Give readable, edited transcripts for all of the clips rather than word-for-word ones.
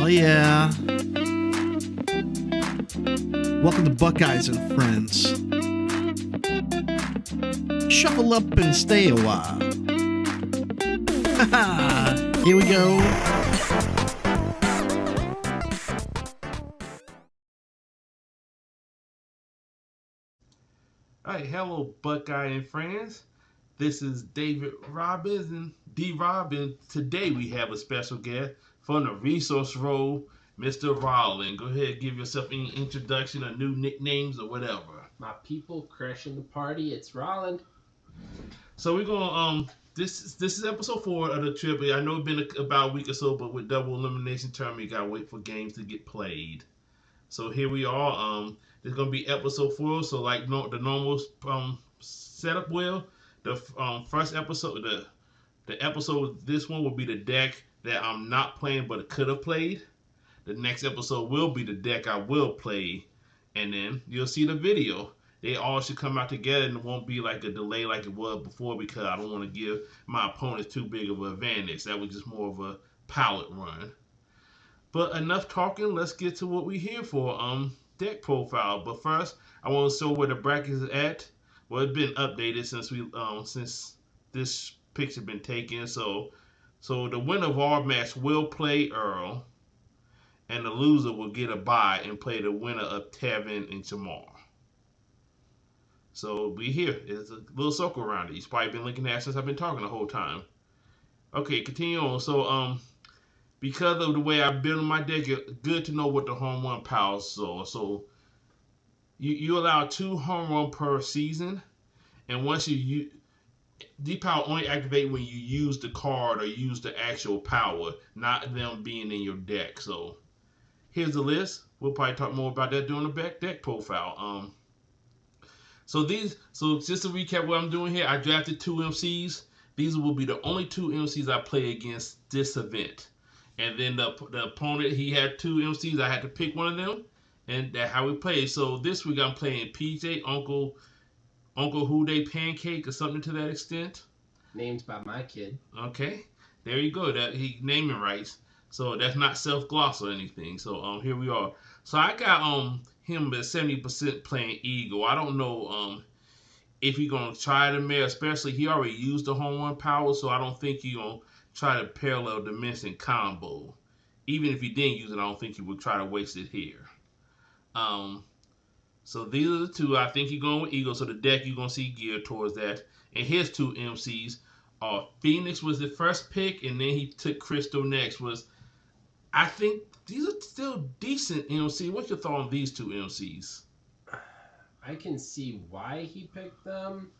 Oh yeah. Welcome to Buckeyes and Friends. Shuffle up and stay a while. Here we go. Alright, hello Buckeye and Friends. This is David Robbins and D Rob, and today we have a special guest from the resource role, Mr. Roland. Go ahead, give yourself any introduction or new nicknames or whatever. My people crashing the party. It's Roland. So we're gonna this is episode 4 of the trip. I know it's been about a week or so, but with double elimination tournament, you gotta wait for games to get played. So here we are. This is gonna be episode 4. So like the normal setup will. The first episode, the episode, this one will be the deck that I'm not playing but could have played. The next episode will be the deck I will play, and then you'll see the video. They all should come out together, and it won't be like a delay like it was before, because I don't want to give my opponents too big of an advantage. That was just more of a palette run. But enough talking. Let's get to what we're here for. Deck profile. But first, I want to show where the brackets is at. Well, it's been updated since this picture been taken. So the winner of our match will play Earl, and the loser will get a bye and play the winner of Tevin and Jamar. So we here. There's a little circle around it. You've probably been looking at it since I've been talking the whole time. Okay, continue on. So because of the way I build my deck, it's good to know what the home run powers are. So you allow 2 home run per season, and once you D power only activate when you use the card or use the actual power, not them being in your deck. So here's the list. We'll probably talk more about that during the back deck profile. So just to recap what I'm doing here, I drafted 2 MCs. These will be the only 2 MCs I play against this event. And then the opponent, he had 2 MCs. I had to pick one of them, and that's how we play. So this week I'm playing PJ, Uncle Houday Pancake, or something to that extent. Named by my kid. Okay, there you go. That he naming rights. So that's not self-gloss or anything. So here we are. So I got him at 70% playing Eagle. I don't know if he's gonna try to mayor, especially he already used the home run power, so I don't think he's gonna try to parallel dimension combo. Even if he didn't use it, I don't think he would try to waste it here. So these are the 2. I think he's going with Eagle, so the deck you're gonna see geared towards that. And his 2 MCs are Phoenix was the first pick, and then he took Crystal next. I think these are still decent MC. What's your thought on these 2 MCs? I can see why he picked them,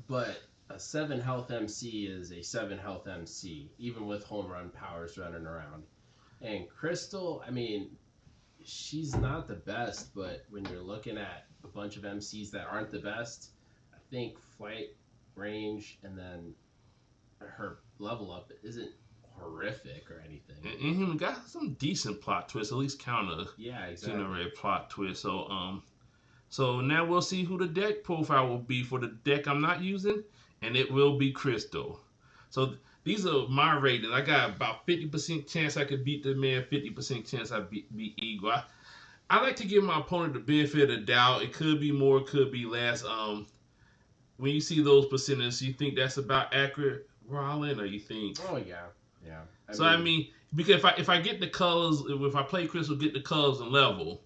but a 7 health MC is a 7 health MC, even with home run powers running around. And Crystal, I mean, she's not the best, but when you're looking at a bunch of MCs that aren't the best, I think flight, range, and then her level up isn't horrific or anything. And Inhuman got some decent plot twists, at least counter generate plot twists. So now we'll see who the deck profile will be for the deck I'm not using, and it will be Crystal. So these are my ratings. I got about 50% chance I could beat the man, 50% chance I beat Eagle. I like to give my opponent the benefit of the doubt. It could be more, it could be less. When you see those percentages, you think that's about accurate, Roland, or you think? Oh yeah. I mean, because if I get the colors, if I play Crystal, get the colors and level,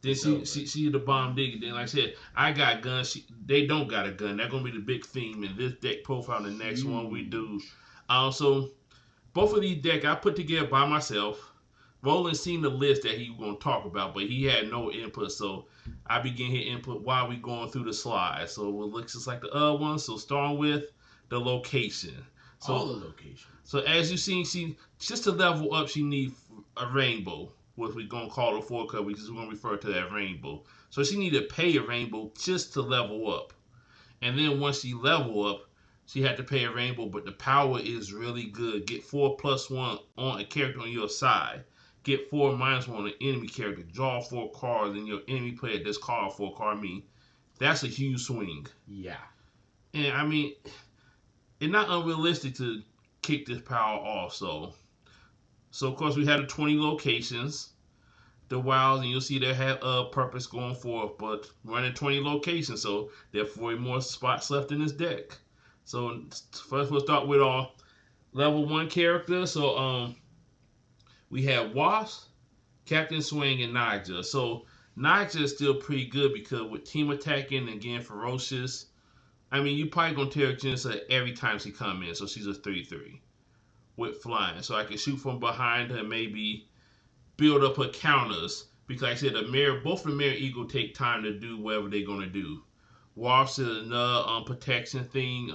then she the bomb digger. Then like I said, I got guns. They don't got a gun. That's gonna be the big theme in this deck profile. The next one we do. So both of these decks I put together by myself. Roland seen the list that he was gonna talk about, but he had no input. So I began his input while we going through the slides. So it looks just like the other one. So starting with the location. So, all the locations. So as you see, she just to level up, she needs a rainbow, which we're gonna call the 4 color, because we're gonna refer to that rainbow. So she need to pay a rainbow just to level up, and then once she level up, she had to pay a rainbow. But the power is really good. Get 4+1 on a character on your side. Get 4-1 on an enemy character. Draw 4 cards, and your enemy player discard 4 cards. I mean, that's a huge swing. Yeah. And I mean, it's not unrealistic to kick this power off. So So of course we had the 20 locations, the wilds, and you'll see they have a purpose going forth, but running 20 locations, so there are 40 more spots left in this deck. So first we'll start with our level 1 character. So we have Wasp, Captain Swing, and Nigel. So Nigel is still pretty good because with team attacking and getting ferocious, I mean, you probably gonna tear Jensen every time she come in. So she's a 3/3 with flying. So I can shoot from behind her and maybe build up her counters. Because like I said, both the Mirror Eagle take time to do whatever they're gonna do. Wasp is another protection thing.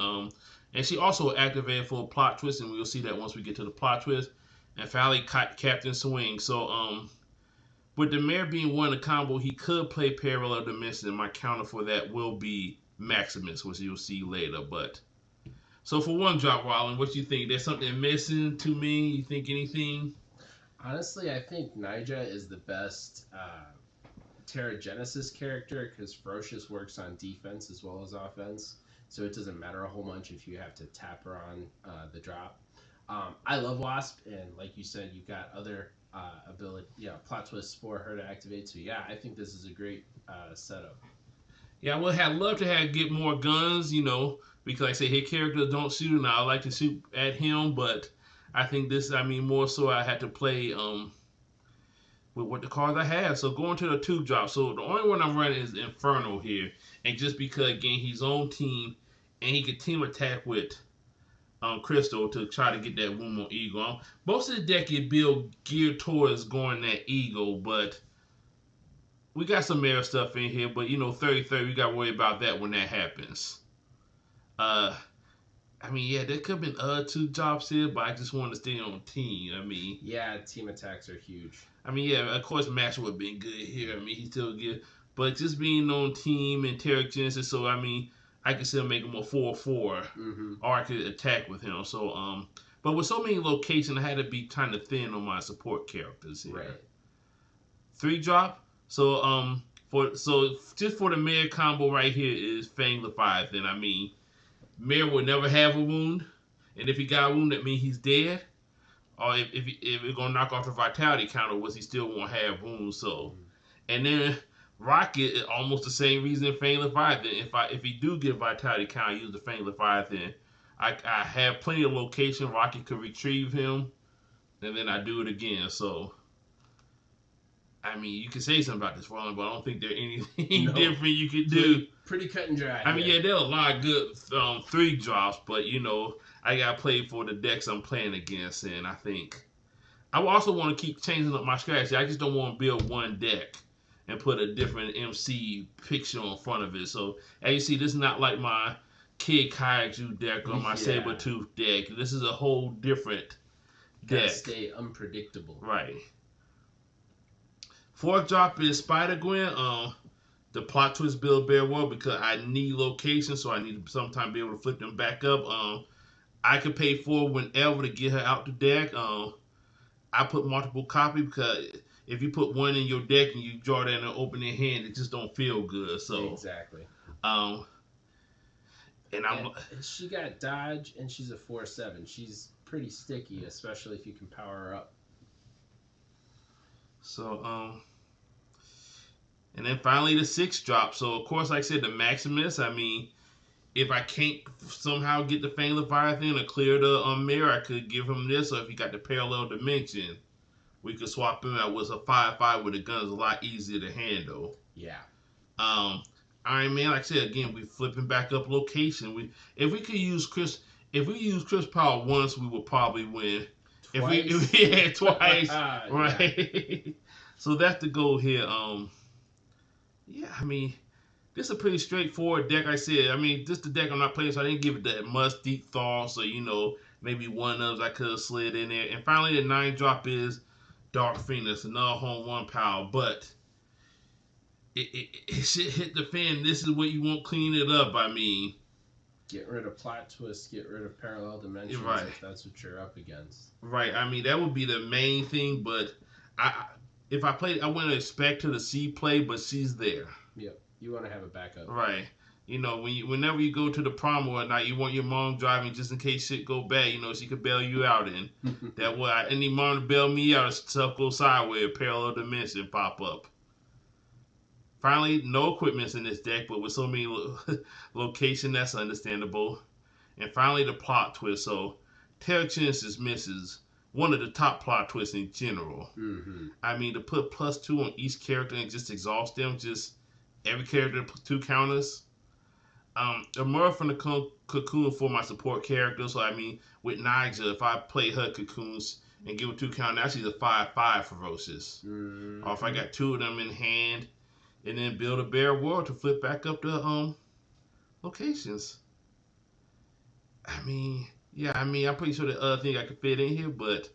And she also activated for a plot twist, and we'll see that once we get to the plot twist. And finally, Captain Swing. So with the Mayor being one of the combo, he could play Parallel Dimension, and my counter for that will be Maximus, which you'll see later. But so for 1-drop, Roland, what you think? There's something missing to me? You think anything? Honestly, I think Nyjah is the best Terra Genesis character because Ferocious works on defense as well as offense. So it doesn't matter a whole bunch if you have to tap her on the drop. I love Wasp, and like you said, you've got other ability, plot twists for her to activate. So yeah, I think this is a great setup. Yeah, I would have loved to get more guns, because like I say, his characters don't shoot, and I like to shoot at him, but I think this, more so I had to play with what the cards I have. So going to the 2-drop. So the only one I'm running is Inferno here, and just because again he's on team, and he can team attack with Crystal to try to get that Wound on Eagle. Most of the deck is built geared towards going that Eagle, but we got some mirror stuff in here. But 30-30, we got to worry about that when that happens. There could have been 2 drops here, but I just wanted to stay on team. Yeah, team attacks are huge. Of course, Master would have been good here. He's still good. But just being on team and Terra Genesis, so I could still make him a 4/4, or I could attack with him. So, but with so many locations, I had to be kind of thin on my support characters here. Right. 3-drop. So, just for the Mayor combo right here is Fang Leviathan. Mayor would never have a wound, and if he got a wound, that means he's dead. Or if it's gonna knock off the vitality counter, he still won't have wounds. So, and then Rocket is almost the same reason Fang Leviathan. If he do get vitality counter, use the Fang Leviathan. I have plenty of location. Rocket could retrieve him, and then I do it again. So, you can say something about this, Roland, but I don't think there's anything different you could do. Pretty cut and dry. There are a lot of good 3-drops, but I gotta play for the decks I'm playing against, and I think I also want to keep changing up my strategy. I just don't want to build one deck and put a different MC picture in front of it. So as you see, this is not like my Kid Kaiju deck or my Sabertooth deck. This is a whole different deck. Gotta stay unpredictable. Right. 4th-drop is Spider-Gwen. The plot twist build very well because I need locations, so I need to sometime be able to flip them back up. I could pay 4 whenever to get her out the deck. I put multiple copy because if you put one in your deck and you draw that in an opening hand, it just don't feel good. So exactly. And she got dodge, and she's a 4/7. She's pretty sticky, especially if you can power her up. So and then finally the 6-drop. So of course, like I said, the Maximus. If I can't somehow get the Fang Leviathan or clear the mirror, I could give him this. Or if he got the Parallel Dimension, we could swap him out with a 5/5 with the gun. Is a lot easier to handle. Yeah. Iron Man, like I said again, we flipping back up location. If we use Chris Power once, we would probably win. Twice. If we had twice, right? So that's the goal here. This is a pretty straightforward deck. I said, this the deck I'm not playing, so I didn't give it that much deep thought. So maybe one of those I could have slid in there. And finally, the 9-drop is Dark Phoenix, another home 1 power, but it should hit the fan. This is what you want, clean it up. Get rid of plot twists, get rid of parallel dimensions, right, if that's what you're up against. Right. That would be the main thing, but if I played, I wouldn't expect her to see play, but she's there. Yep. You want to have a backup. Right. You know, whenever you go to the prom or whatnot, you want your mom driving just in case shit go bad. You know, she could bail you out in. That way, I need mom to bail me out if stuff goes sideways, a parallel dimension pop up. Finally, no equipments in this deck, but with so many location, that's understandable. And finally, the plot twist. So, Telekinesis misses one of the top plot twists in general. Mm-hmm. I mean, to put +2 on each character and just exhaust them, just every character +2 counters. Emerge from the cocoon for my support character. So, I mean, with Nigel, if I play her cocoons and give her 2 counters, now she's a 5/5 ferocious. Mm-hmm. Or if I got 2 of them in hand, and then build a bear world to flip back up the locations. I mean, yeah, I'm pretty sure the other thing I could fit in here, but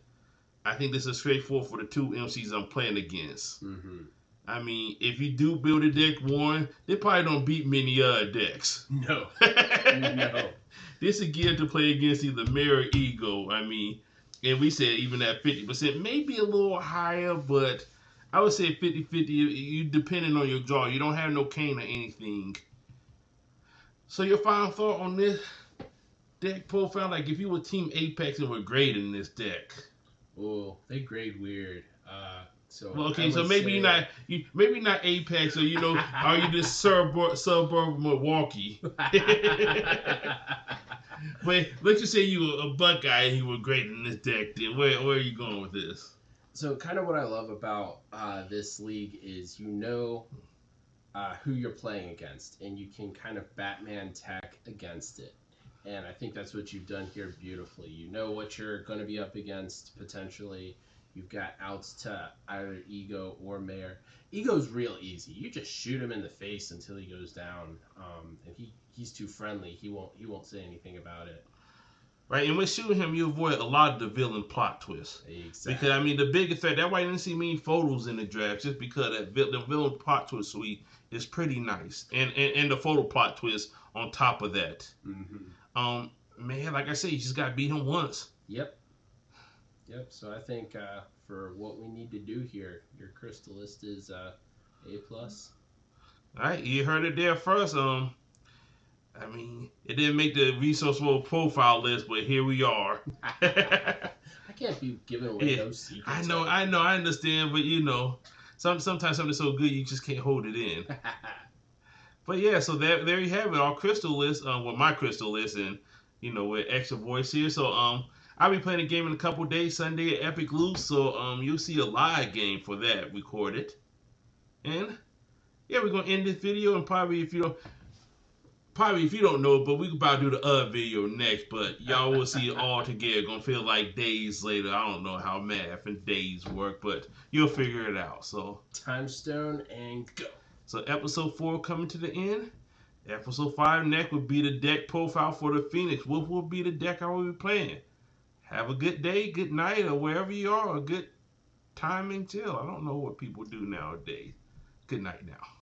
I think this is straightforward for the 2 MCs I'm playing against. Mm-hmm. I mean, if you do build a deck, Warren, they probably don't beat many other decks. No. No. This is geared to play against either Mirror or Ego. I mean, and we said even at 50%, maybe a little higher, but I would say 50-50, you depending on your draw. You don't have no cane or anything. So your final thought on this deck profile, like if you were Team Apex and were grading this deck. Oh, they grade weird. So Well, okay, so maybe say... maybe not Apex, or are you this suburb Milwaukee? But let's just say you were a Buckeye and you were grading this deck. Then where are you going with this? So kind of what I love about this league is who you're playing against, and you can kind of Batman tech against it. And I think that's what you've done here beautifully. You know what you're going to be up against potentially. You've got outs to either Ego or Mayor. Ego's real easy. You just shoot him in the face until he goes down. And he's too friendly. He won't say anything about it. Right, and with shooting him, you avoid a lot of the villain plot twists. Exactly. Because, I mean, the big effect, that's why you didn't see many photos in the draft, just because the villain plot twist suite is pretty nice. And the photo plot twist on top of that. Mm-hmm. Man, like I said, you just got to beat him once. Yep. So I think for what we need to do here, your Crystalist is A+. All right, you heard it there first. I mean, it didn't make the resource world profile list, but here we are. I can't be giving away no secrets. I know, I understand, but sometimes something's so good you just can't hold it in. But yeah, so there you have it, our crystal list, my crystal list, and with extra voice here. So I'll be playing a game in a couple days, Sunday at Epic Loot. So you'll see a live game for that recorded. And yeah, we're gonna end this video, and probably if you don't know, but we can probably do the other video next. But y'all will see it all together. Gonna feel like days later. I don't know how math and days work, but you'll figure it out. So Time stone and go. So episode 4 coming to the end. Episode 5 next will be the deck profile for the Phoenix. What will be the deck I will be playing? Have a good day, good night, or wherever you are, a good time and chill. I don't know what people do nowadays. Good night now.